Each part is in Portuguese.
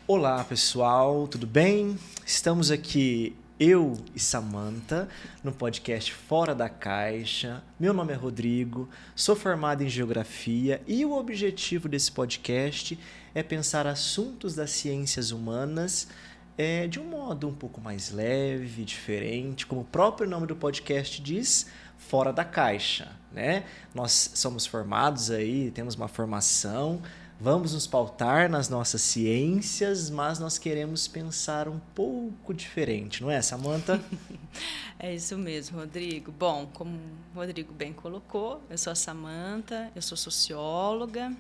Olá, pessoal, tudo bem? Estamos aqui, eu e Samantha, no podcast Fora da Caixa. Meu nome é Rodrigo, sou formado em Geografia e o objetivo desse podcast é pensar assuntos das ciências humanas de um modo um pouco mais leve, diferente, como o próprio nome do podcast diz, Fora da Caixa, né? Nós somos formados aí, temos uma formação. Vamos nos pautar nas nossas ciências, mas nós queremos pensar um pouco diferente, não é, Samantha? É isso mesmo, Rodrigo. Bom, como o Rodrigo bem colocou, eu sou a Samantha, eu sou socióloga,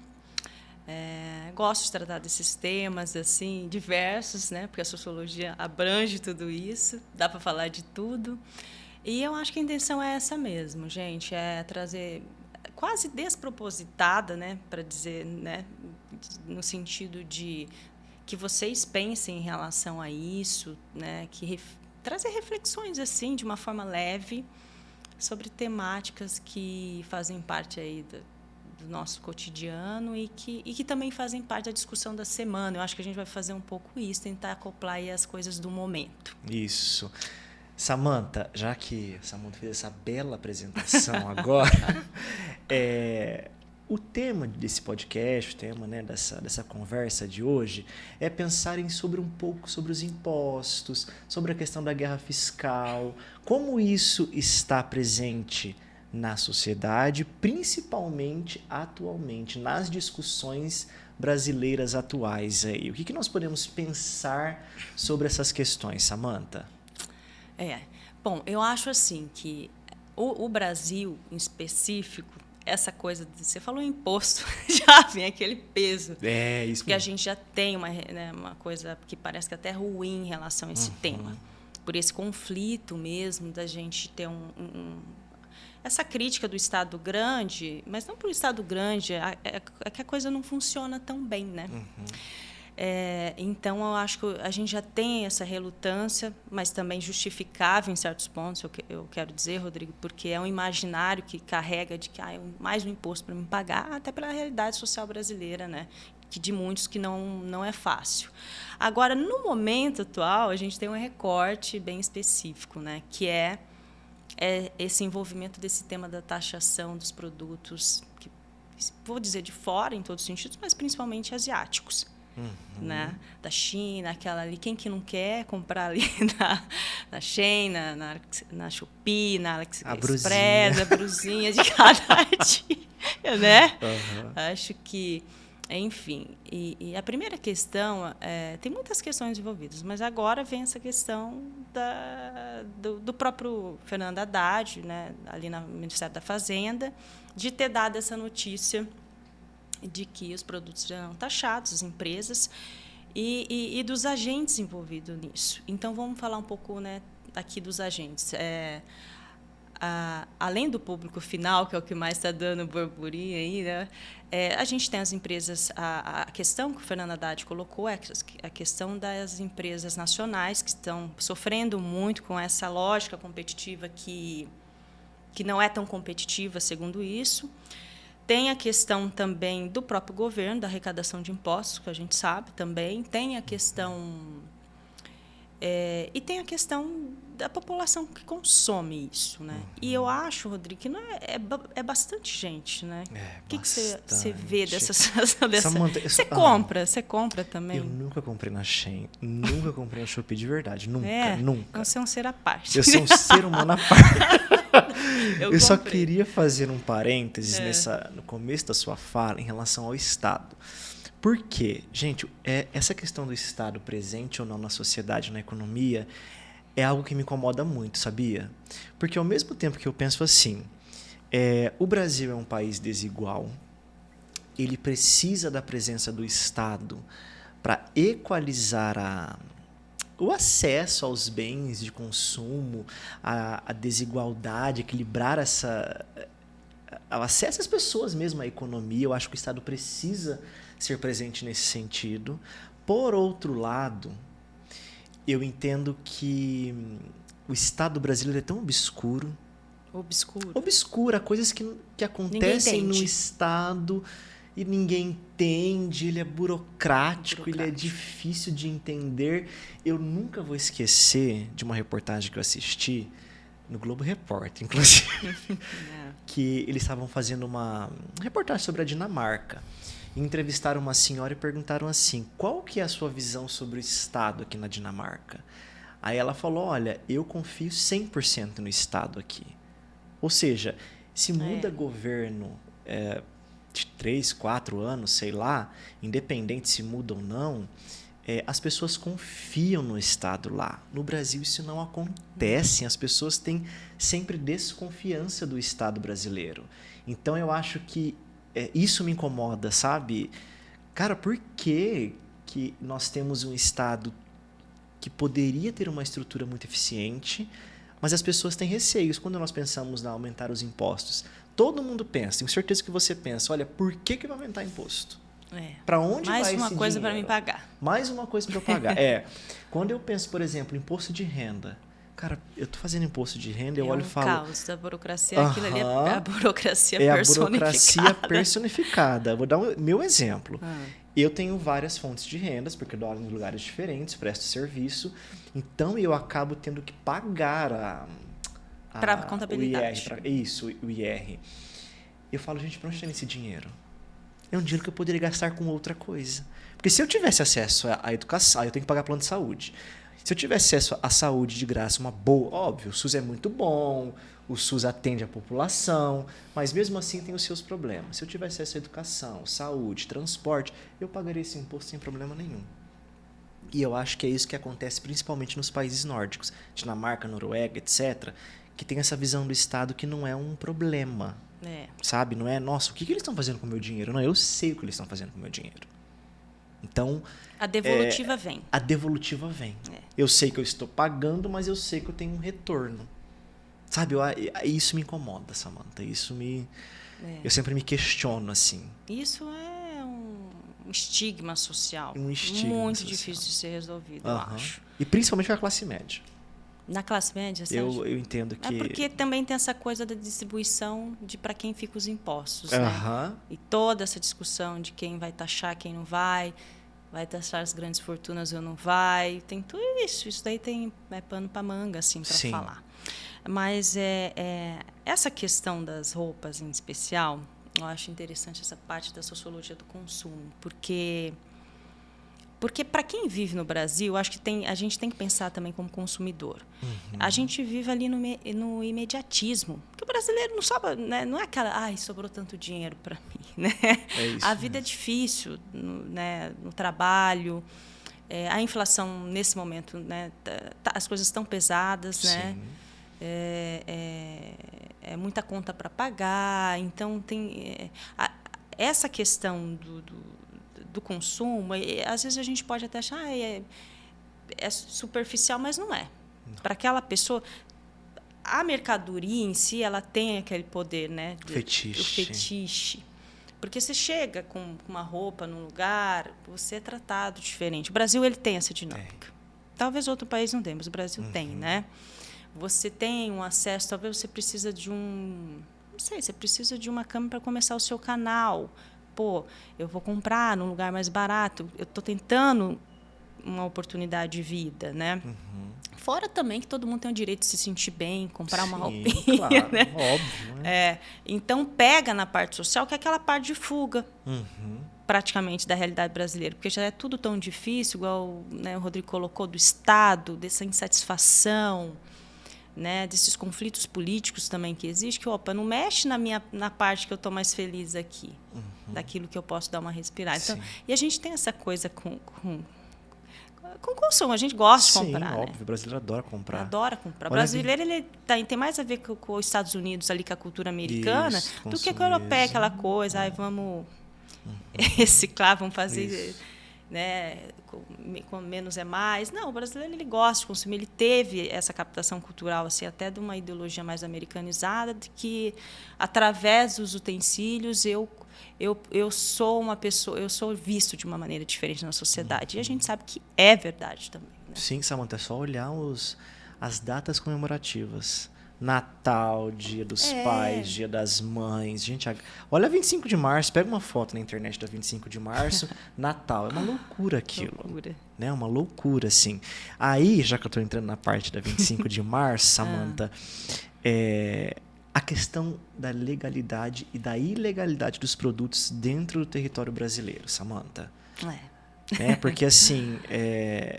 gosto de tratar desses temas assim diversos, né? Porque a sociologia abrange tudo isso, dá para falar de tudo. E eu acho que a intenção é essa mesmo, gente, é trazer quase despropositada, né, para dizer, né, no sentido de que vocês pensem em relação a isso, né, trazer reflexões assim de uma forma leve sobre temáticas que fazem parte aí do nosso cotidiano e que também fazem parte da discussão da semana. Eu acho que a gente vai fazer um pouco isso, tentar acoplar aí as coisas do momento. Isso. Samantha, já que a Samantha fez essa bela apresentação agora, o tema desse podcast, o tema, né, dessa conversa de hoje, é pensarem um pouco sobre os impostos, sobre a questão da guerra fiscal, como isso está presente na sociedade, principalmente atualmente, nas discussões brasileiras atuais aí. O que nós podemos pensar sobre essas questões, Samantha? Bom, eu acho assim que o Brasil, em específico, essa coisa de você falou imposto, já vem aquele peso. Isso porque mesmo. A gente já tem uma coisa que parece que até ruim em relação a esse tema. Por esse conflito mesmo da gente ter essa crítica do Estado grande, mas não por Estado grande, é que a coisa não funciona tão bem, né? Então, eu acho que a gente já tem essa relutância, mas também justificável em certos pontos, eu quero dizer, Rodrigo, porque é um imaginário que carrega de que é mais um imposto para me pagar, até pela realidade social brasileira, né? Que de muitos que não é fácil. Agora, no momento atual, a gente tem um recorte bem específico, né? Que é esse envolvimento desse tema da taxação dos produtos, que, vou dizer de fora, em todos os sentidos, mas principalmente asiáticos. Né? Da China, aquela ali, quem que não quer comprar ali na Shein, na Shopee, na AliExpress, a brusinha de cada dia, né? Acho que, enfim, e a primeira questão, tem muitas questões envolvidas, mas agora vem essa questão do próprio Fernando Haddad, né? Ali no Ministério da Fazenda, de ter dado essa notícia de que os produtos serão taxados, as empresas, e dos agentes envolvidos nisso. Então, vamos falar um pouco, né, aqui dos agentes. Além do público final, que é o que mais está dando burburinho aí, né, a gente tem as empresas... A questão que o Fernando Haddad colocou é a questão das empresas nacionais, que estão sofrendo muito com essa lógica competitiva que não é tão competitiva, segundo isso. Tem a questão também do próprio governo, da arrecadação de impostos, que a gente sabe também. Tem a questão... e tem a questão da população que consome isso, né? E eu acho, Rodrigo, que não é bastante gente, né? O que você vê dessa... Samantha, Você compra também? Eu nunca comprei na Shein, nunca comprei na Shopee de verdade, nunca. Então você é um ser à parte. Eu sou um ser humano à parte. Eu só queria fazer um parênteses no começo da sua fala em relação ao Estado. Por quê? Gente, essa questão do Estado presente ou não na sociedade, na economia, é algo que me incomoda muito, sabia? Porque ao mesmo tempo que eu penso assim, o Brasil é um país desigual, ele precisa da presença do Estado para equalizar o acesso aos bens de consumo, a desigualdade, equilibrar o acesso às pessoas mesmo à economia. Eu acho que o Estado precisa ser presente nesse sentido. Por outro lado, eu entendo que o Estado brasileiro é tão obscuro. Obscura, coisas que acontecem no Estado e ninguém entende, ele é burocrático, ele é difícil de entender. Eu nunca vou esquecer de uma reportagem que eu assisti no Globo Repórter, inclusive, que eles estavam fazendo uma reportagem sobre a Dinamarca. Entrevistaram uma senhora e perguntaram assim, qual que é a sua visão sobre o Estado aqui na Dinamarca? Aí ela falou, olha, eu confio 100% no Estado aqui. Ou seja, se muda governo de 3, 4 anos, sei lá, independente se muda ou não, as pessoas confiam no Estado lá. No Brasil isso não acontece, as pessoas têm sempre desconfiança do Estado brasileiro. Então eu acho que isso me incomoda, sabe? Cara, por que nós temos um Estado que poderia ter uma estrutura muito eficiente, mas as pessoas têm receios? Quando nós pensamos em aumentar os impostos, todo mundo pensa, tenho certeza que você pensa, olha, por que vai aumentar imposto? Para onde vai esse dinheiro? Mais uma coisa para me pagar. Mais uma coisa para eu pagar. Quando eu penso, por exemplo, imposto de renda, cara, eu tô fazendo imposto de renda, eu olho e falo... É um caos, a burocracia, aquilo ali é a burocracia personificada. É a burocracia personificada. Vou dar meu exemplo. Eu tenho várias fontes de rendas, porque eu dou aula em lugares diferentes, presto serviço, então eu acabo tendo que pagar para a contabilidade. O IR. Eu falo, gente, para onde está esse dinheiro? É um dinheiro que eu poderia gastar com outra coisa. Porque se eu tivesse acesso à educação, eu tenho que pagar plano de saúde. Se eu tivesse acesso à saúde de graça, uma boa... Óbvio, o SUS é muito bom, o SUS atende a população, mas mesmo assim tem os seus problemas. Se eu tivesse acesso à educação, saúde, transporte, eu pagaria esse imposto sem problema nenhum. E eu acho que é isso que acontece principalmente nos países nórdicos, Dinamarca, Noruega, etc., que tem essa visão do Estado que não é um problema. Sabe? Não é, nossa, o que eles estão fazendo com o meu dinheiro? Não, eu sei o que eles estão fazendo com o meu dinheiro. Então... A devolutiva vem. A devolutiva vem. Eu sei que eu estou pagando, mas eu sei que eu tenho um retorno. Sabe? Isso me incomoda, Samantha. Isso me... Eu sempre me questiono, assim. Isso é um estigma social. Um estigma muito social. Difícil de ser resolvido, eu acho. E principalmente a classe média. Na classe média, eu entendo que... É porque também tem essa coisa da distribuição de para quem fica os impostos, né? E toda essa discussão de quem vai taxar, quem não vai taxar as grandes fortunas ou não vai. Tem tudo isso. Isso daí tem pano para manga, assim, para falar. Mas essa questão das roupas em especial, eu acho interessante essa parte da sociologia do consumo, porque para quem vive no Brasil, acho que a gente tem que pensar também como consumidor. A gente vive ali no imediatismo. Porque o brasileiro não sobra, né? Não é aquela, sobrou tanto dinheiro para mim. Né? A vida é difícil, né? No trabalho. A inflação, nesse momento, né? As coisas estão pesadas. Né? É muita conta para pagar. Então, tem essa questão do consumo, às vezes a gente pode até achar é superficial, mas não é. Para aquela pessoa, a mercadoria em si, ela tem aquele poder, né? O fetiche. Porque você chega com uma roupa num lugar, você é tratado diferente. O Brasil ele tem essa dinâmica. Talvez outro país não tenha, mas o Brasil tem, né? Você tem um acesso, talvez você precisa de você precisa de uma câmera para começar o seu canal. Eu vou comprar num lugar mais barato, eu estou tentando uma oportunidade de vida, né? Fora também que todo mundo tem o direito de se sentir bem, comprar uma roupinha, claro, né? Óbvio. Né? Então, pega na parte social, que é aquela parte de fuga, praticamente, da realidade brasileira, porque já é tudo tão difícil, igual, né, o Rodrigo colocou, do Estado, dessa insatisfação, né, desses conflitos políticos também que existem, que, não mexe na parte que eu estou mais feliz aqui, daquilo que eu posso dar uma respirada. Então, e a gente tem essa coisa com consumo, a gente gosta de comprar. Óbvio, né? O brasileiro adora comprar. Adora comprar. O brasileiro ele tem mais a ver com os Estados Unidos, ali, com a cultura americana, do que com a europeia, aquela coisa, vamos reciclar, vamos fazer... Né, com menos é mais. Não, o brasileiro ele gosta de consumir, ele teve essa captação cultural assim, até de uma ideologia mais americanizada, de que através dos utensílios eu sou uma pessoa, eu sou visto de uma maneira diferente na sociedade. E a gente sabe que é verdade também. Né? Sim, Samantha, é só olhar as datas comemorativas. Natal, Dia dos Pais, Dia das Mães. Gente, olha 25 de março, pega uma foto na internet da 25 de março, Natal. É uma loucura aquilo. Loucura. Né? Uma loucura, assim. Aí, já que eu tô entrando na parte da 25 de março, Samantha, a questão da legalidade e da ilegalidade dos produtos dentro do território brasileiro, Samantha. Porque, assim,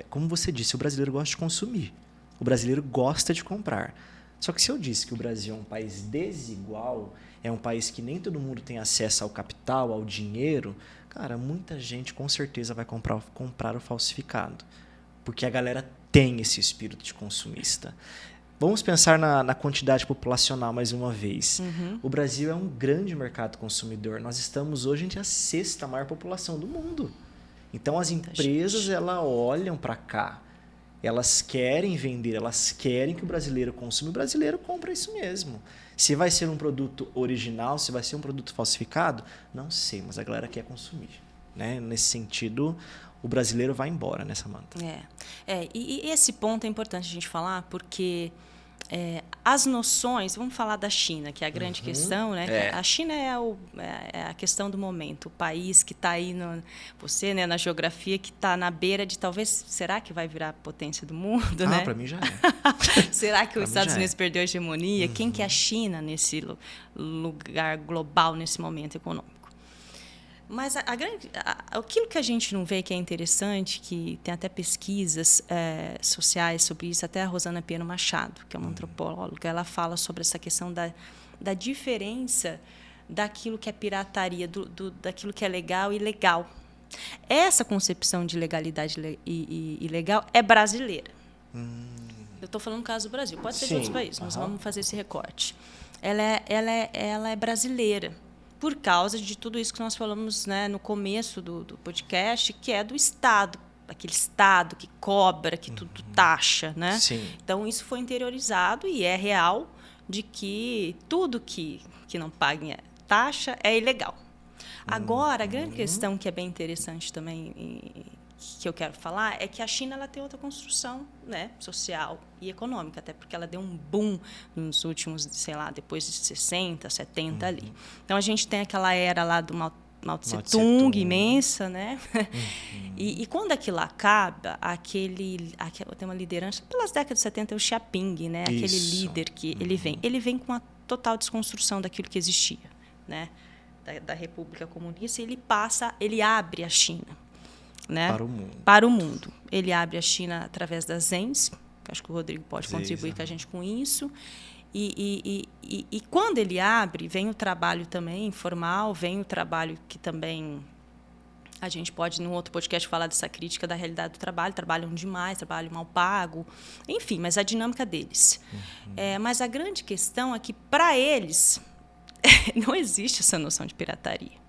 como você disse, o brasileiro gosta de consumir. O brasileiro gosta de comprar. Só que se eu disse que o Brasil é um país desigual, é um país que nem todo mundo tem acesso ao capital, ao dinheiro, cara, muita gente com certeza vai comprar o falsificado. Porque a galera tem esse espírito de consumista. Vamos pensar na quantidade populacional mais uma vez. O Brasil é um grande mercado consumidor. Nós estamos hoje entre a 6ª maior população do mundo. Então as empresas elas olham para cá. Elas querem vender, elas querem que o brasileiro consuma. O brasileiro compra isso mesmo. Se vai ser um produto original, se vai ser um produto falsificado, não sei, mas a galera quer consumir. Né? Nesse sentido, o brasileiro vai embora, né, Samantha? E esse ponto é importante a gente falar, porque as noções, vamos falar da China, que é a grande questão, né? A China é a questão do momento, o país que está aí, você, né, na geografia, que está na beira de talvez, será que vai virar potência do mundo? Né? Para mim já é. Será que os Estados Unidos perdeu a hegemonia? Quem que é a China nesse lugar global, nesse momento econômico? Mas aquilo que a gente não vê que é interessante, que tem até pesquisas sociais sobre isso, até a Rosana Piano Machado, que é uma antropóloga, ela fala sobre essa questão da diferença daquilo que é pirataria, daquilo que é legal e ilegal. Essa concepção de legalidade e ilegal é brasileira. Eu estou falando no caso do Brasil, pode ser de outros países, mas vamos fazer esse recorte. Ela é brasileira. Por causa de tudo isso que nós falamos, né, no começo do podcast, que é do Estado, aquele Estado que cobra, que tudo taxa. Né? Então, isso foi interiorizado e é real de que tudo que não pague taxa é ilegal. Agora, a grande questão que é bem interessante também, que eu quero falar, é que a China ela tem outra construção, né, social e econômica, até porque ela deu um boom nos últimos, sei lá, depois de 60, 70 ali. Então, a gente tem aquela era lá do Mao Tse-tung imensa, né? E quando aquilo acaba, tem uma liderança, pelas décadas de 70, é o Xi Jinping, né? Aquele líder que ele vem com a total desconstrução daquilo que existia, né? Da República Comunista, e ele abre a China. Né? Para o mundo. Ele abre a China através das ZENs, acho que o Rodrigo pode contribuir com a gente com isso. E quando ele abre, vem o trabalho também informal, vem o trabalho que também a gente pode, num outro podcast, falar dessa crítica da realidade do trabalho. Trabalham demais, trabalho mal pago, enfim, mas a dinâmica deles. Mas a grande questão é que, para eles, não existe essa noção de pirataria.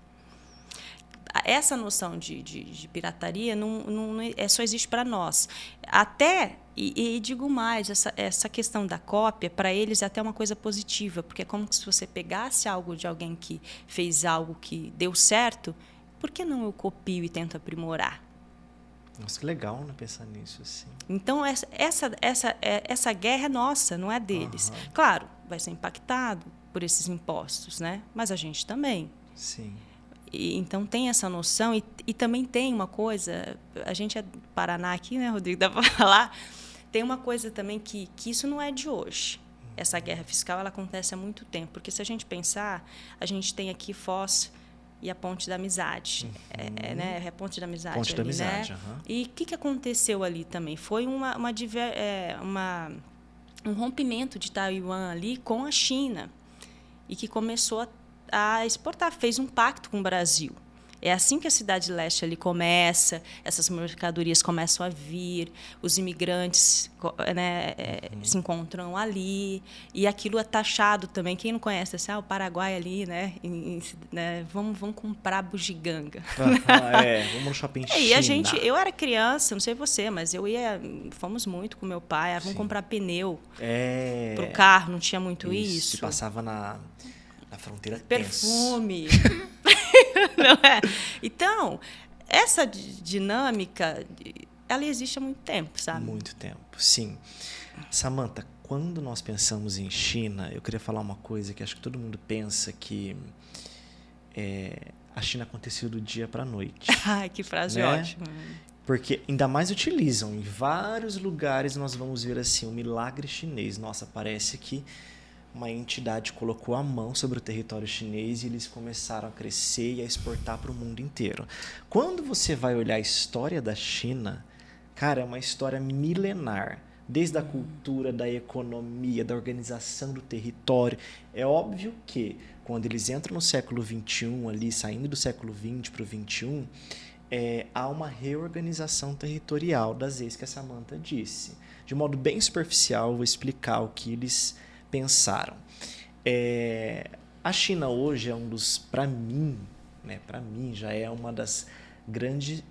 Essa noção de pirataria só existe para nós. Até, e digo mais, essa questão da cópia, para eles é até uma coisa positiva, porque é como se você pegasse algo de alguém que fez algo que deu certo, por que não eu copio e tento aprimorar? Nossa, que legal, né, pensar nisso assim. Então, essa guerra é nossa, não é deles. Claro, vai ser impactado por esses impostos, né? Mas a gente também. Sim. Então, tem essa noção e também tem uma coisa, a gente é do Paraná aqui, né, Rodrigo, dá para falar, tem uma coisa também que isso não é de hoje. Essa guerra fiscal ela acontece há muito tempo, porque se a gente pensar, a gente tem aqui Foz e a Ponte da Amizade. Né? A Ponte da Amizade. Ponte da Amizade, né? E o que aconteceu ali também? Foi um rompimento de Taiwan ali com a China, e que começou a exportar, fez um pacto com o Brasil. É assim que a Cidade Leste ali começa, essas mercadorias começam a vir, os imigrantes, né, se encontram ali, e aquilo é taxado também. Quem não conhece, assim, o Paraguai ali, né, vamos comprar bugiganga. Vamos no shopping China. Eu era criança, não sei você, mas fomos muito com meu pai, vamos comprar pneu para o carro, não tinha muito isso. E passava na fronteira perfume. Não é? Então, essa dinâmica, ela existe há muito tempo, sabe? Muito tempo, sim. Samantha, quando nós pensamos em China, eu queria falar uma coisa que acho que todo mundo pensa que a China aconteceu do dia para a noite. Ai, que frase né? ótima. Porque ainda mais utilizam. Em vários lugares nós vamos ver assim, o milagre chinês. Nossa, parece que uma entidade colocou a mão sobre o território chinês e eles começaram a crescer e a exportar para o mundo inteiro. Quando você vai olhar a história da China, cara, é uma história milenar. Desde a cultura, da economia, da organização do território. É óbvio que quando eles entram no século XXI, ali, saindo do século XX para o XXI, há uma reorganização territorial das leis que a Samantha disse. De modo bem superficial, eu vou explicar o que eles pensaram. A China hoje é um dos, para mim, já é uma das grandes,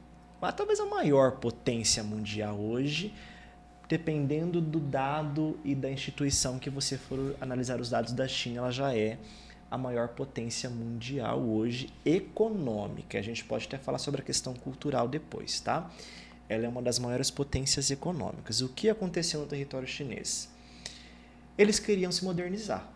talvez a maior potência mundial hoje, dependendo do dado e da instituição que você for analisar os dados da China, ela já é a maior potência mundial hoje, econômica. A gente pode até falar sobre a questão cultural depois, tá? Ela é uma das maiores potências econômicas. O que aconteceu no território chinês? Eles queriam se modernizar.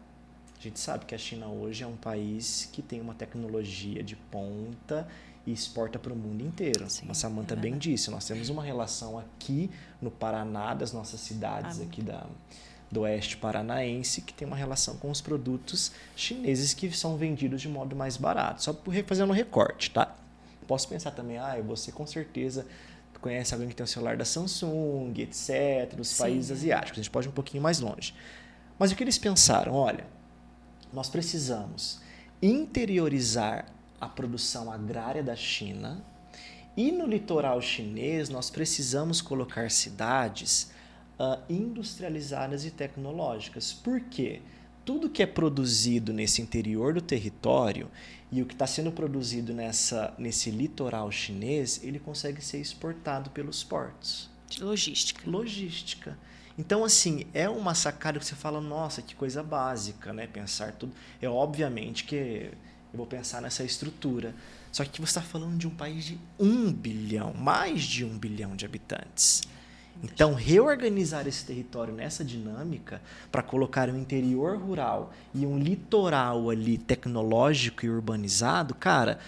A gente sabe que a China hoje é um país que tem uma tecnologia de ponta e exporta para o mundo inteiro. Sim, a Samantha bem disse, nós temos uma relação aqui no Paraná, das nossas cidades aqui do oeste paranaense, que tem uma relação com os produtos chineses que são vendidos de modo mais barato. Só fazendo um recorte, tá? Posso pensar também, você com certeza conhece alguém que tem o celular da Samsung, etc., dos países asiáticos. A gente pode ir um pouquinho mais longe. Mas o que eles pensaram? Olha, nós precisamos interiorizar a produção agrária da China e no litoral chinês nós precisamos colocar cidades industrializadas e tecnológicas. Por quê? Tudo que é produzido nesse interior do território e o que está sendo produzido nesse litoral chinês, ele consegue ser exportado pelos portos. Logística. Então, assim, é uma sacada que você fala, nossa, que coisa básica, né? Pensar tudo. Obviamente que eu vou pensar nessa estrutura. Só que você está falando de um país de 1 bilhão, mais de 1 bilhão de habitantes. Então, reorganizar esse território nessa dinâmica para colocar um interior rural e um litoral ali tecnológico e urbanizado, cara,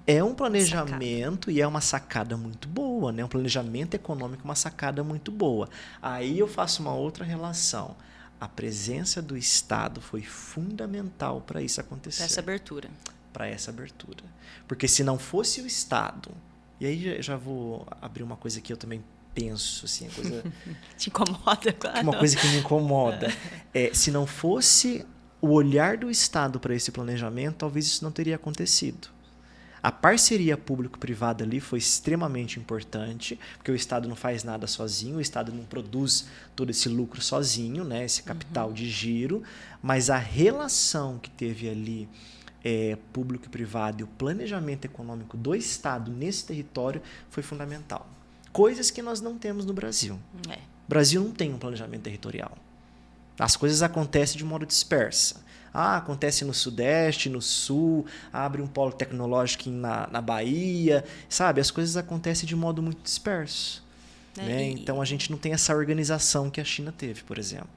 é um planejamento e é uma sacada muito boa, né? Um planejamento econômico, uma sacada muito boa. Aí eu faço uma outra relação. A presença do Estado foi fundamental para isso acontecer. Para essa abertura. Porque se não fosse o Estado, e aí já vou abrir uma coisa que eu também penso, assim, a coisa... Te incomoda, claro. Uma coisa que me incomoda. Se não fosse o olhar do Estado para esse planejamento, talvez isso não teria acontecido. A parceria público-privada ali foi extremamente importante, porque o Estado não faz nada sozinho, o Estado não produz todo esse lucro sozinho, né, esse capital de giro, mas a relação que teve ali público e privado e o planejamento econômico do Estado nesse território foi fundamental. Coisas que nós não temos no Brasil. O Brasil não tem um planejamento territorial. As coisas acontecem de modo dispersa. Acontece no Sudeste, no Sul, abre um polo tecnológico na Bahia, sabe? As coisas acontecem de modo muito disperso. Né? Então, a gente não tem essa organização que a China teve, por exemplo.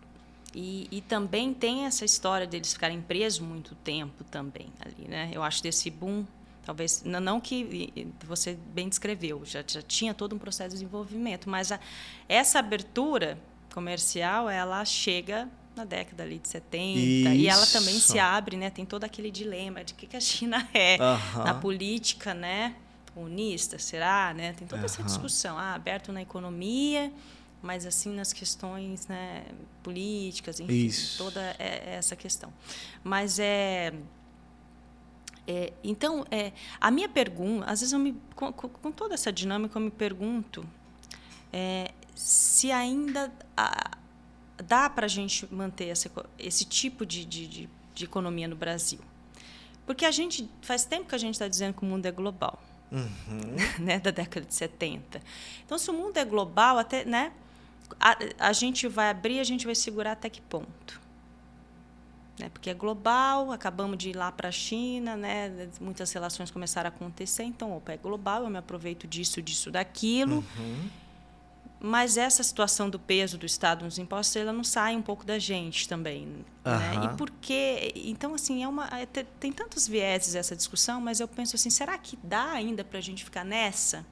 E também tem essa história deles ficarem presos muito tempo também ali, né? Eu acho desse boom, talvez, não que você bem descreveu, já tinha todo um processo de desenvolvimento, mas essa abertura comercial, ela chega na década ali de 70, e ela também se abre, né? Tem todo aquele dilema de que a China é na política, né? Comunista, será? Né? Tem toda essa discussão, aberto na economia, mas assim nas questões, né, políticas, enfim, toda essa questão. Mas então, a minha pergunta, às vezes com toda essa dinâmica, eu me pergunto se ainda dá para a gente manter esse tipo de economia no Brasil. Porque faz tempo que a gente está dizendo que o mundo é global, né, da década de 70. Então, se o mundo é global, até, né, a gente vai abrir, a gente vai segurar até que ponto? Né? Porque é global, acabamos de ir lá para a China, né? Muitas relações começaram a acontecer, então, é global, eu me aproveito disso, daquilo. Mas essa situação do peso do Estado nos impostos, ela não sai um pouco da gente também. Né? E por quê? Então, assim, tem tantos vieses essa discussão, mas eu penso assim, será que dá ainda para a gente ficar nessa?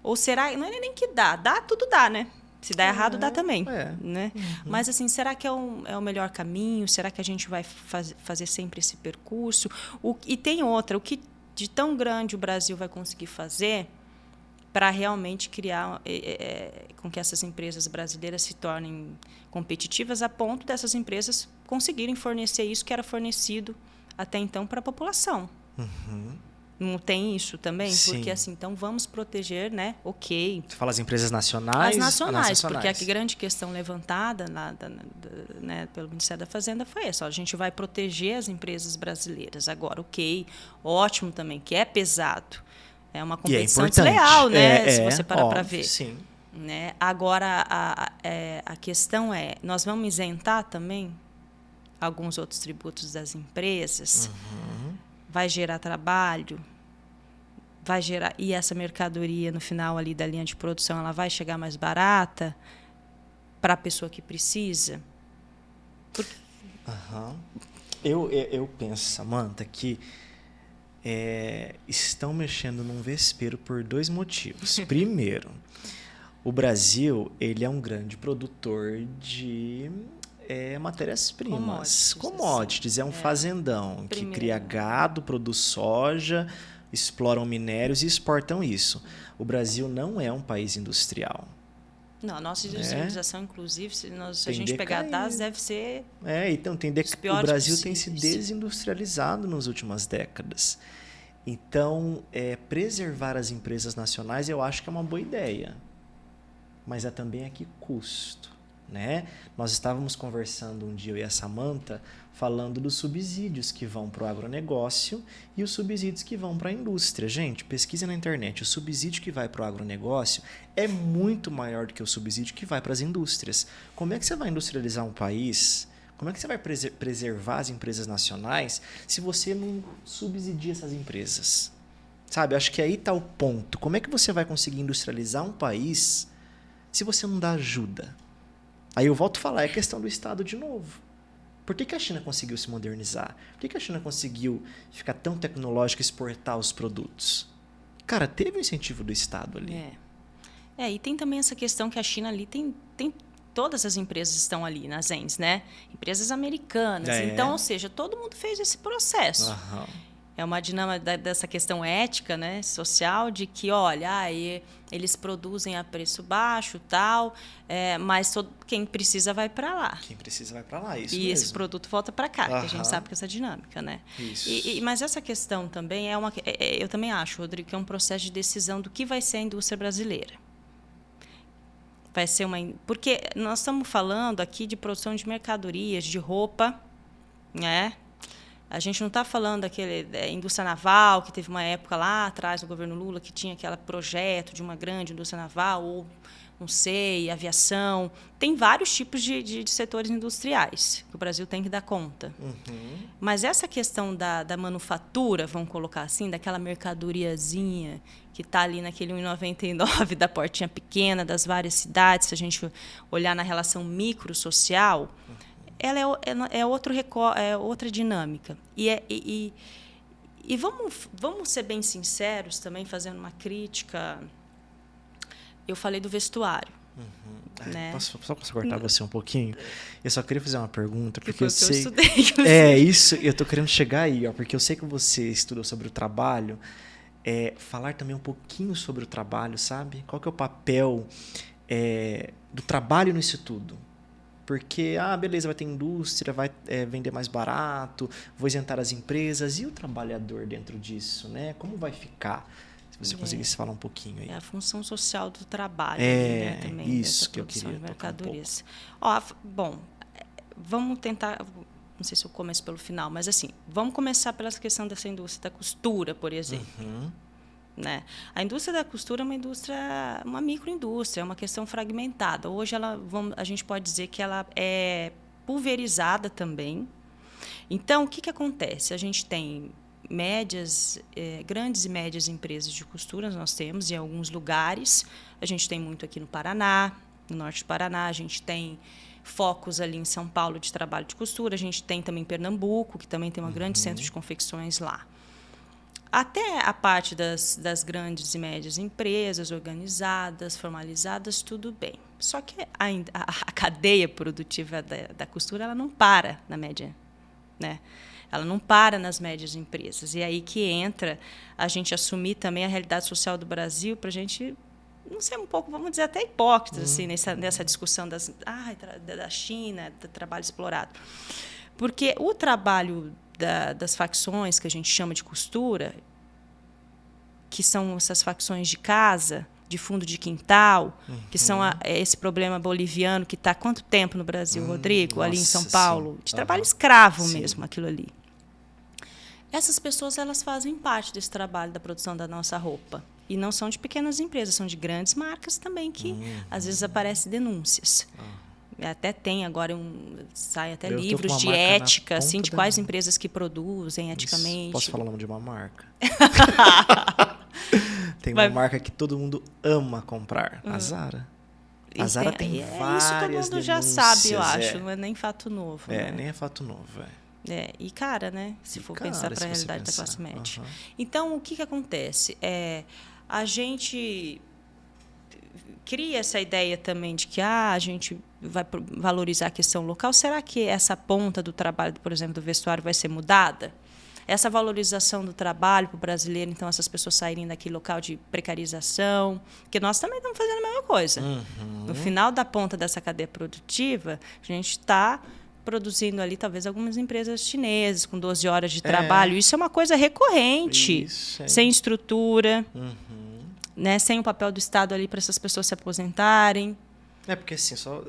Ou será... Não é nem que dá. Tudo dá, né? Se dá errado, dá também. Né? Mas, assim, será que é o melhor caminho? Será que a gente vai fazer sempre esse percurso? E tem outra. O que de tão grande o Brasil vai conseguir fazer para realmente criar com que essas empresas brasileiras se tornem competitivas a ponto dessas empresas conseguirem fornecer isso que era fornecido até então para a população. Não tem isso também? Sim. Porque, assim, então vamos proteger, né? Ok. Você fala as empresas nacionais? As nacionais, porque a grande questão levantada né, pelo Ministério da Fazenda foi essa. A gente vai proteger as empresas brasileiras. Agora, ok, ótimo também, que é pesado. É uma competição desleal, né? Se você parar para ver. Sim. Né? Agora, a questão é, nós vamos isentar também alguns outros tributos das empresas? Vai gerar trabalho? Vai gerar... E essa mercadoria, no final ali da linha de produção, ela vai chegar mais barata para a pessoa que precisa? Eu penso, Samantha, que estão mexendo num vespeiro por 2 motivos. Primeiro, o Brasil ele é um grande produtor de matérias-primas. Commodities, é um fazendão que cria gado, produz soja, exploram minérios e exportam isso. O Brasil não é um país industrial. Não, a nossa industrialização, inclusive, se a gente pegar dados, deve ser... então o Brasil tem se desindustrializado nas últimas décadas. Então, preservar as empresas nacionais eu acho que é uma boa ideia. Mas também a que custo? Né? Nós estávamos conversando um dia, eu e a Samantha, falando dos subsídios que vão para o agronegócio e os subsídios que vão para a indústria. Gente, pesquisa na internet. O subsídio que vai para o agronegócio é muito maior do que o subsídio que vai para as indústrias. Como é que você vai industrializar um país? Como é que você vai preservar as empresas nacionais se você não subsidia essas empresas? Sabe, acho que aí está o ponto. Como é que você vai conseguir industrializar um país se você não dá ajuda? Aí eu volto a falar, é questão do Estado de novo. Por que a China conseguiu se modernizar? Por que a China conseguiu ficar tão tecnológica e exportar os produtos? Cara, teve um incentivo do Estado ali. E tem também essa questão que a China ali tem todas as empresas estão ali nas ENs, né? Empresas americanas. Então, ou seja, todo mundo fez esse processo. É uma dinâmica dessa questão ética, né, social, de que, olha, eles produzem a preço baixo, tal, mas quem precisa vai para lá. Quem precisa vai para lá, isso e mesmo. Esse produto volta para cá, que a gente sabe que essa dinâmica, né? Isso. Mas essa questão também eu também acho, Rodrigo, que é um processo de decisão do que vai ser a indústria brasileira. Vai ser porque nós estamos falando aqui de produção de mercadorias, de roupa, né? A gente não está falando daquele indústria naval, que teve uma época lá atrás, no governo Lula, que tinha aquele projeto de uma grande indústria naval, ou, não sei, aviação. Tem vários tipos de setores industriais que o Brasil tem que dar conta. Mas essa questão da manufatura, vamos colocar assim, daquela mercadoriazinha que está ali naquele 1,99 da portinha pequena, das várias cidades, se a gente olhar na relação microsocial, ela é outra dinâmica. E vamos ser bem sinceros também, fazendo uma crítica. Eu falei do vestuário. Né? Posso cortar você um pouquinho? Eu só queria fazer uma pergunta, porque eu sei... estudei. Isso, eu estou querendo chegar aí, porque eu sei que você estudou sobre o trabalho. Falar também um pouquinho sobre o trabalho, sabe? Qual que é o papel do trabalho nisso tudo? Porque, beleza, vai ter indústria, vai vender mais barato, vou isentar as empresas. E o trabalhador dentro disso, né? Como vai ficar? Se você conseguisse falar um pouquinho aí. É a função social do trabalho, né, também. Isso que eu queria de mercadorias. Bom, vamos tentar... Não sei se eu começo pelo final, mas assim, vamos começar pela questão dessa indústria da costura, por exemplo. Né? A indústria da costura é uma microindústria, é uma questão fragmentada. Hoje a gente pode dizer que ela é pulverizada também. Então, o que acontece? A gente tem grandes e médias empresas de costura nós temos em alguns lugares. A gente tem muito aqui no Paraná, no norte do Paraná, a gente tem focos ali em São Paulo de trabalho de costura, a gente tem também em Pernambuco, que também tem um grande centro de confecções lá. Até a parte das grandes e médias empresas organizadas, formalizadas, tudo bem. Só que a cadeia produtiva da costura ela não para na média, né? Ela não para nas médias empresas. E aí que entra a gente assumir também a realidade social do Brasil para a gente não ser um pouco, vamos dizer, até hipócritas assim, nessa discussão da China, do trabalho explorado. Porque o trabalho das facções, que a gente chama de costura, que são essas facções de casa, de fundo de quintal, que são esse problema boliviano que está há quanto tempo no Brasil, Rodrigo? Ali em São Paulo. De trabalho escravo mesmo, aquilo ali. Essas pessoas elas fazem parte desse trabalho da produção da nossa roupa. E não são de pequenas empresas, são de grandes marcas também, que às vezes aparecem denúncias. Até tem agora sai até livros de ética, assim, de quais empresas que produzem eticamente. Posso falar o nome de uma marca? Tem uma marca que todo mundo ama comprar, a Zara. A Zara tem várias isso todo mundo já sabe, eu acho. Não é nem fato novo. Né? Nem é fato novo, e cara, né? Se for pensar para a realidade da classe média. Então, o que acontece? A gente cria essa ideia também de que a gente vai valorizar a questão local. Será que essa ponta do trabalho, por exemplo, do vestuário vai ser mudada? Essa valorização do trabalho para o brasileiro, então, essas pessoas saírem daquele local de precarização, porque nós também estamos fazendo a mesma coisa. No final da ponta dessa cadeia produtiva, a gente está produzindo ali, talvez, algumas empresas chinesas com 12 horas de trabalho. Isso é uma coisa recorrente, sem estrutura, né, sem o papel do Estado ali para essas pessoas se aposentarem. Porque, assim, só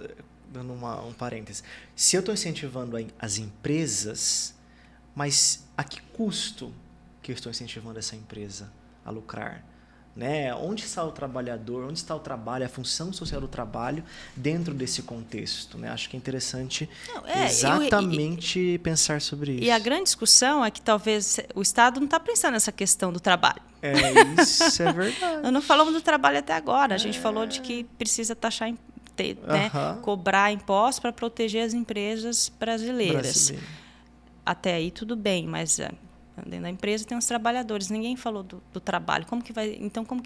dando um parêntese, se eu estou incentivando as empresas, mas a que custo que eu estou incentivando essa empresa a lucrar? Né? Onde está o trabalhador, onde está o trabalho, a função social do trabalho dentro desse contexto? Né? Acho que é interessante exatamente pensar sobre isso. E a grande discussão é que talvez o Estado não está pensando nessa questão do trabalho. Isso é verdade. Nós não falamos do trabalho até agora. A gente falou de que precisa taxar, né? Cobrar impostos para proteger as empresas brasileiras. Até aí tudo bem, mas dentro da empresa tem os trabalhadores. Ninguém falou do trabalho. Como que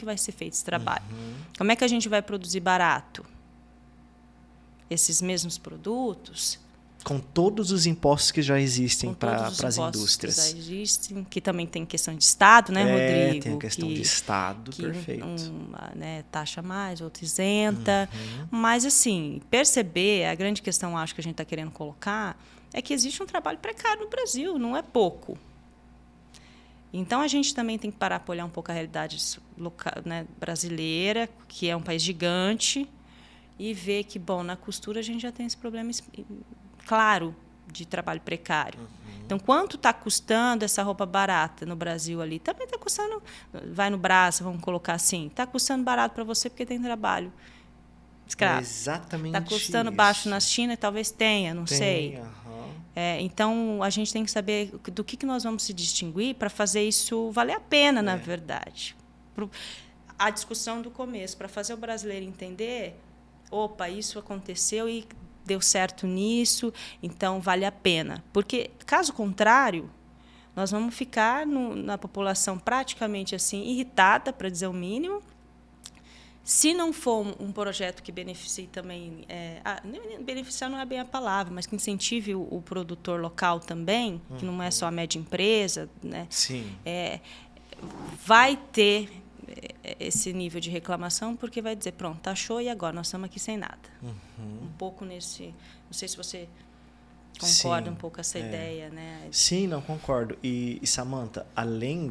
vai ser feito esse trabalho? Como é que a gente vai produzir barato esses mesmos produtos? Com todos os impostos que já existem para as indústrias. Que já existem, que também tem questão de Estado, né, Rodrigo? Tem a questão de Estado, perfeito. Né, taxa mais, outra isenta. Mas, assim, perceber, a grande questão, acho, que a gente está querendo colocar, é que existe um trabalho precário no Brasil, não é pouco. Então, a gente também tem que parar para olhar um pouco a realidade local, né, brasileira, que é um país gigante, e ver que, bom, na costura a gente já tem esse problema claro de trabalho precário. Então, quanto está custando essa roupa barata no Brasil ali? Também está custando, vai no braço, vamos colocar assim, está custando barato para você porque tem trabalho escravo. Exatamente. Está custando baixo na China, talvez tenha, não sei. Então, a gente tem que saber do que nós vamos se distinguir para fazer isso valer a pena, na verdade. A discussão do começo, para fazer o brasileiro entender, opa, isso aconteceu e deu certo nisso, então vale a pena. Porque, caso contrário, nós vamos ficar na população praticamente assim irritada, para dizer o mínimo, se não for um projeto que beneficie também... beneficiar não é bem a palavra, mas que incentive o produtor local também, que não é só a média empresa, né? Sim. Vai ter esse nível de reclamação, porque vai dizer, pronto, taxou e agora nós estamos aqui sem nada. Um pouco nesse... Não sei se você concorda um pouco com essa ideia, né? Sim, não, concordo. E Samantha,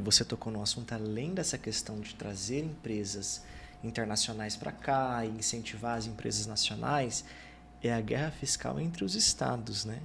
você tocou no assunto, além dessa questão de trazer empresas internacionais para cá e incentivar as empresas nacionais, é a guerra fiscal entre os estados, né?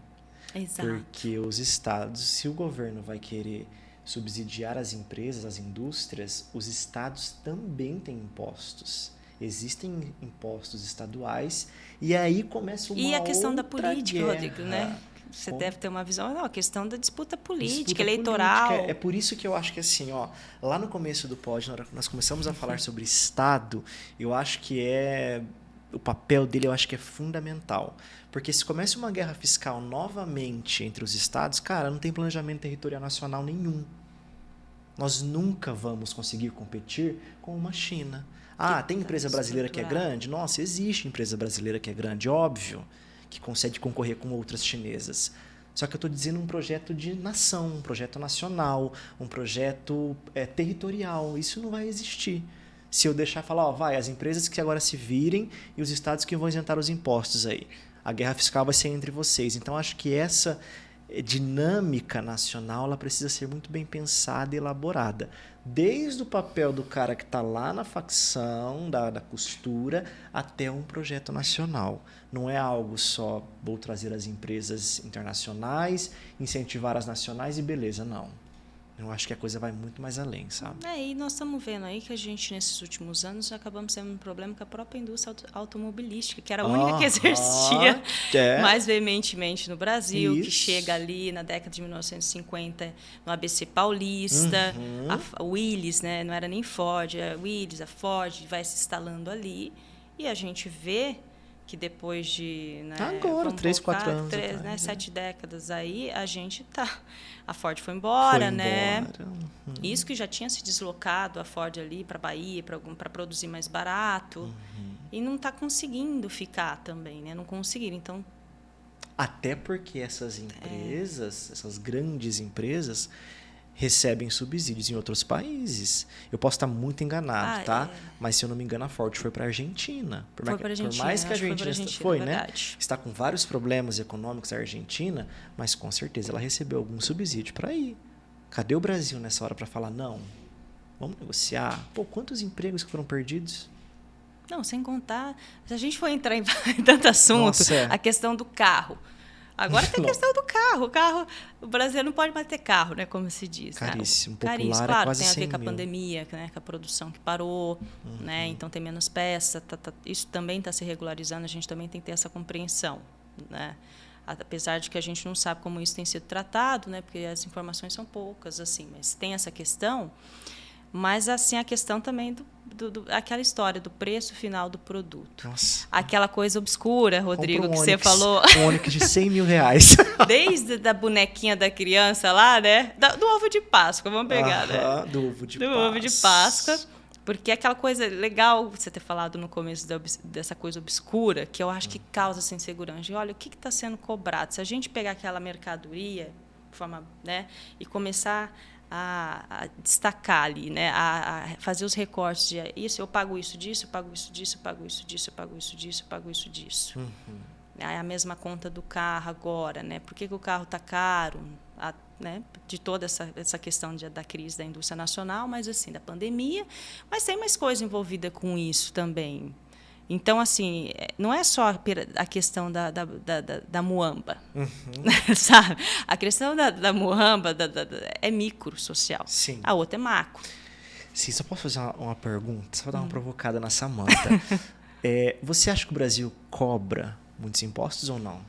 Exato. Porque os estados, se o governo vai querer subsidiar as empresas, as indústrias, os estados também têm impostos. Existem impostos estaduais e aí começa uma outra E a questão da política, guerra. Rodrigo, né? Você deve ter uma visão, não, a questão da disputa política, Disputa eleitoral. política. É por isso que eu acho que assim, ó, lá no começo do pod, na hora que nós começamos a falar sobre Estado, eu acho que o papel dele eu acho que é fundamental. Porque se começa uma guerra fiscal novamente entre os estados, cara, não tem planejamento territorial nacional nenhum. Nós nunca vamos conseguir competir com uma China. Ah, tem empresa brasileira que é grande? Nossa, existe empresa brasileira que é grande, óbvio, que consegue concorrer com outras chinesas. Só que eu estou dizendo um projeto de nação, um projeto nacional, um projeto territorial. Isso não vai existir. Se eu deixar falar, ó, vai, as empresas que agora se virem e os estados que vão isentar os impostos aí. A guerra fiscal vai ser entre vocês. Então, acho que essa dinâmica nacional ela precisa ser muito bem pensada e elaborada. Desde o papel do cara que está lá na facção, da costura, até um projeto nacional. Não é algo só, vou trazer as empresas internacionais, incentivar as nacionais e beleza, não. Eu acho que a coisa vai muito mais além, sabe? E nós estamos vendo aí que a gente, nesses últimos anos, acabamos tendo um problema com a própria indústria automobilística, que era a única que exercia mais veementemente no Brasil, que chega ali na década de 1950 no ABC Paulista, a Willys, né? Não era nem Ford, a Willys, a Ford vai se instalando ali, e a gente vê que depois de... Né, agora, 3, 4 anos. 7 décadas aí, a gente tá... A Ford foi embora, né? Isso que já tinha se deslocado, a Ford ali para Bahia, para produzir mais barato. E não está conseguindo ficar também, né? Não conseguiram, então... Até porque essas empresas, essas grandes empresas, recebem subsídios em outros países. Eu posso estar muito enganado, tá? Mas, se eu não me engano, a Ford foi para a Argentina. Por mais que a Argentina foi, né? Está com vários problemas econômicos a Argentina, mas com certeza ela recebeu algum subsídio para ir. Cadê o Brasil nessa hora para falar, não, vamos negociar? Pô, quantos empregos que foram perdidos? Não, sem contar... Se a gente for entrar em tanto assunto, a questão do carro... Agora tem a questão do carro. O brasileiro não pode mais ter carro, né? Como se diz. Caríssimo. Né? Caríssimo, claro, tem a ver com a pandemia, né? Com a produção que parou, né? Então tem menos peça. Isso também está se regularizando, a gente também tem que ter essa compreensão, né? Apesar de que a gente não sabe como isso tem sido tratado, né? Porque as informações são poucas, assim, mas tem essa questão. Mas, assim, a questão também aquela história do preço final do produto. Nossa. Aquela coisa obscura, Rodrigo, que você falou. Um Onix de R$100 mil. Desde a bonequinha da criança lá, né? Do ovo de Páscoa, vamos pegar, né? Do ovo de Páscoa. Do ovo de Páscoa. Porque aquela coisa legal você ter falado no começo dessa coisa obscura, que eu acho que causa essa insegurança. E olha, o que está sendo cobrado? Se a gente pegar aquela mercadoria, de forma, né, e começar a destacar ali, né, a fazer os recortes de isso, eu pago isso disso, eu pago isso disso, eu pago isso disso, eu pago isso disso, eu pago isso disso. É a mesma conta do carro agora, né? Por que o carro está caro? Né? De toda essa questão da crise da indústria nacional, mas assim, da pandemia, mas tem mais coisa envolvida com isso também. Então, assim, não é só a questão da muamba, sabe? A questão da muamba é micro social. Sim. A outra é macro. Sim, só posso fazer uma pergunta? Só dar uma provocada na Samanta. Você acha que o Brasil cobra muitos impostos ou não?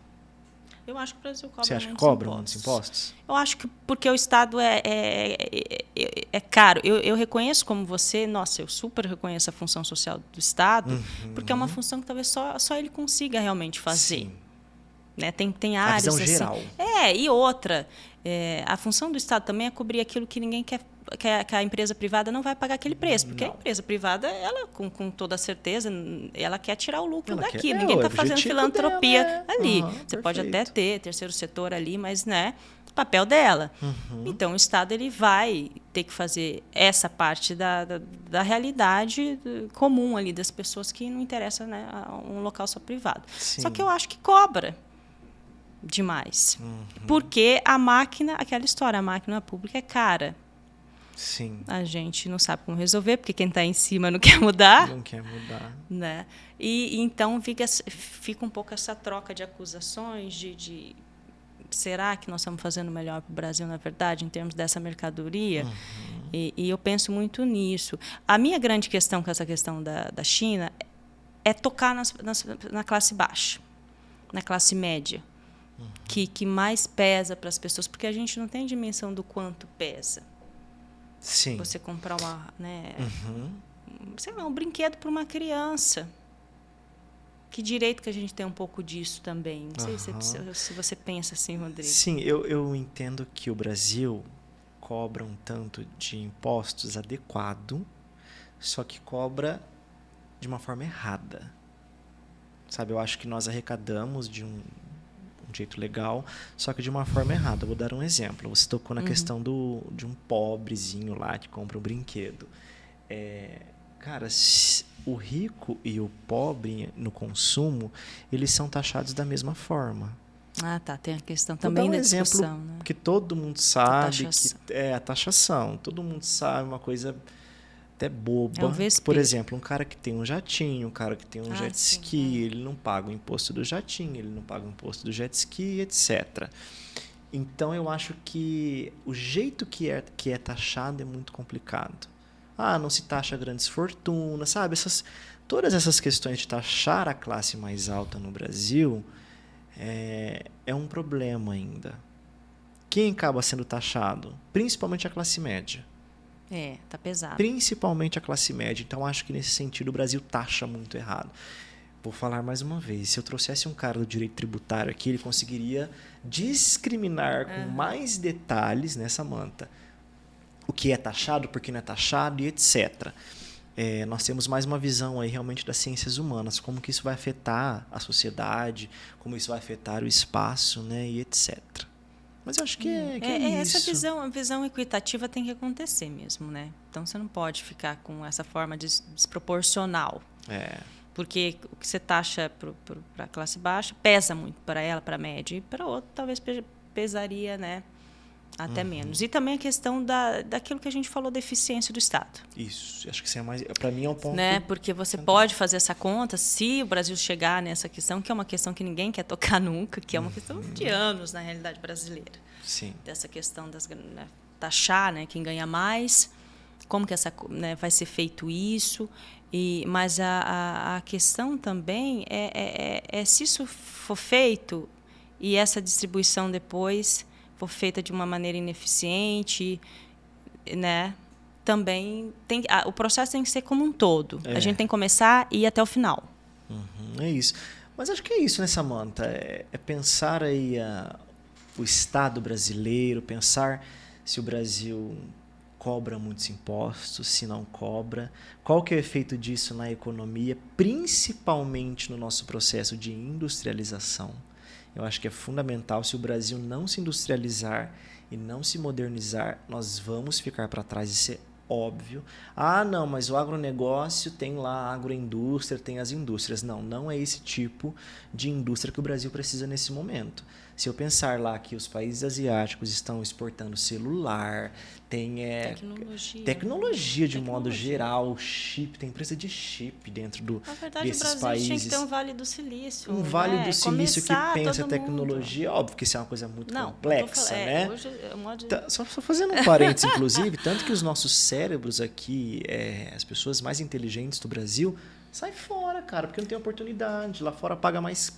Eu acho que o Brasil cobra muitos impostos. Você acha que cobra muitos impostos? Eu acho que porque o Estado é caro. Eu reconheço como você, nossa, eu super reconheço a função social do Estado, porque é uma função que talvez só ele consiga realmente fazer. Sim. Né? Tem áreas a visão assim, geral. E outra, a função do Estado também é cobrir aquilo que ninguém quer, que a empresa privada não vai pagar aquele preço, porque a empresa privada, ela com toda certeza, ela quer tirar o lucro daquilo. Ninguém está fazendo filantropia ali. Você pode até ter terceiro setor ali, mas, né, papel dela. Então, o Estado ele vai ter que fazer essa parte da realidade comum ali das pessoas que não interessa, né, um local só privado. Sim. Só que eu acho que cobra demais. Porque a máquina, aquela história, a máquina pública é cara. Sim. A gente não sabe como resolver, porque quem está em cima não quer mudar. Não quer mudar. Né? E então fica um pouco essa troca de acusações de será que nós estamos fazendo melhor para o Brasil, na verdade, em termos dessa mercadoria? E eu penso muito nisso. A minha grande questão com essa questão da China é tocar na classe baixa, na classe média. que mais pesa para as pessoas, porque a gente não tem dimensão do quanto pesa. Sim. Você comprar sei lá, um brinquedo para uma criança. Que direito que a gente tem um pouco disso também. Não sei se você pensa assim, Rodrigo. Sim, eu entendo que o Brasil cobra um tanto de impostos adequado, só que cobra de uma forma errada. Sabe, eu acho que nós arrecadamos de um jeito legal, só que de uma forma errada. Eu vou dar um exemplo. Você tocou na questão de um pobrezinho lá que compra um brinquedo. Cara, o rico e o pobre no consumo, eles são taxados da mesma forma. Ah, tá. Tem a questão também da discussão, né? Que todo mundo sabe que é a taxação. Todo mundo sabe uma coisa até boba. Por exemplo, um cara que tem um jatinho, um cara que tem um jet ski, ele não paga o imposto do jatinho, ele não paga o imposto do jet ski, etc. Então, eu acho que o jeito que é taxado é muito complicado. Não se taxa grandes fortunas, sabe? Todas essas questões de taxar a classe mais alta no Brasil é um problema ainda. Quem acaba sendo taxado? Principalmente a classe média. Tá pesado. Principalmente a classe média. Então, acho que nesse sentido o Brasil taxa muito errado. Vou falar mais uma vez. Se eu trouxesse um cara do direito tributário aqui, ele conseguiria discriminar com mais detalhes, né, Samantha, o que é taxado, por que não é taxado e etc. Nós temos mais uma visão aí realmente das ciências humanas, como que isso vai afetar a sociedade, como isso vai afetar o espaço, né, e etc. Mas eu acho que é isso. Essa visão equitativa tem que acontecer mesmo, né? Então você não pode ficar com essa forma desproporcional. Porque o que você taxa para a classe baixa pesa muito para ela, para a média, e para outra talvez pesaria, né? Até menos. E também a questão daquilo que a gente falou da eficiência do Estado. Isso. Acho que isso é mais... Para mim é um ponto... Né? Porque você pode fazer essa conta se o Brasil chegar nessa questão, que é uma questão que ninguém quer tocar nunca, que é uma questão de anos na realidade brasileira. Sim. Dessa questão taxar, né, quem ganha mais, como que vai ser feito isso. Mas a questão também é se isso for feito e essa distribuição depois for feita de uma maneira ineficiente, né? Também o processo tem que ser como um todo. A gente tem que começar e ir até o final. É isso. Mas acho que é isso, né, Samantha? É pensar aí o Estado brasileiro, pensar se o Brasil cobra muitos impostos, se não cobra, qual que é o efeito disso na economia, principalmente no nosso processo de industrialização. Eu acho que é fundamental. Se o Brasil não se industrializar e não se modernizar, nós vamos ficar para trás. Isso é óbvio. Não, mas o agronegócio tem lá a agroindústria, tem as indústrias. Não é esse tipo de indústria que o Brasil precisa nesse momento. Se eu pensar lá que os países asiáticos estão exportando celular, tem tecnologia de modo geral, chip, tem empresa de chip dentro desses países. Na verdade, o Brasil tinha que ter um Vale do Silício. Um Vale do Silício que pensa tecnologia. Óbvio que isso é uma coisa muito complexa, né? Hoje Só fazendo um parênteses, inclusive, tanto que os nossos cérebros aqui, as pessoas mais inteligentes do Brasil, sai fora, cara, porque não tem oportunidade. Lá fora paga mais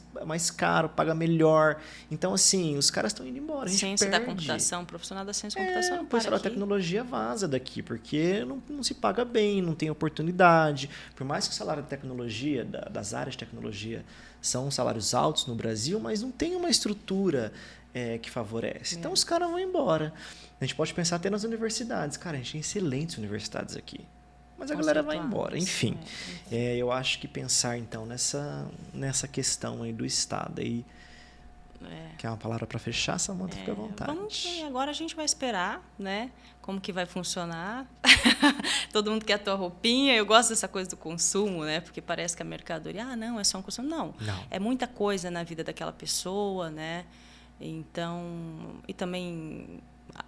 caro, paga melhor. Então, assim, os caras estão indo embora. A gente ciência perde. da computação, profissional da ciência da computação não para aqui. A tecnologia vaza daqui, porque não se paga bem, não tem oportunidade. Por mais que o salário de tecnologia, das áreas de tecnologia, são salários altos no Brasil, mas não tem uma estrutura que favorece. Então, os caras vão embora. A gente pode pensar até nas universidades. Cara, a gente tem excelentes universidades aqui. Mas a galera vai embora. Enfim, eu acho que pensar, então, nessa questão aí do Estado. Aí, quer uma palavra para fechar, Samantha? Fica à vontade. Agora a gente vai esperar, né? Como que vai funcionar. Todo mundo quer a tua roupinha. Eu gosto dessa coisa do consumo, né? Porque parece que a mercadoria, não, é só um consumo. Não. É muita coisa na vida daquela pessoa, né? Então, e também...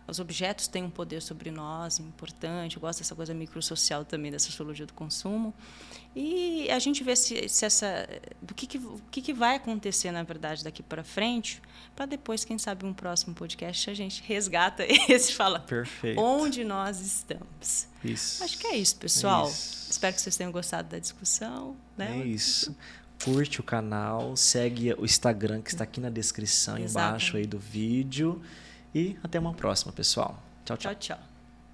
Os objetos têm um poder sobre nós importante. Eu gosto dessa coisa microsocial também, da sociologia do consumo. E a gente vê se do que vai acontecer, na verdade, daqui para frente, para depois, quem sabe, um próximo podcast, a gente resgata esse e fala Perfeito. Onde nós estamos. Isso. Acho que é isso, pessoal. Espero que vocês tenham gostado da discussão. Né? É isso. curte o canal, segue o Instagram que está aqui na descrição embaixo aí do vídeo. E até uma próxima, pessoal. Tchau, tchau. Tchau, tchau.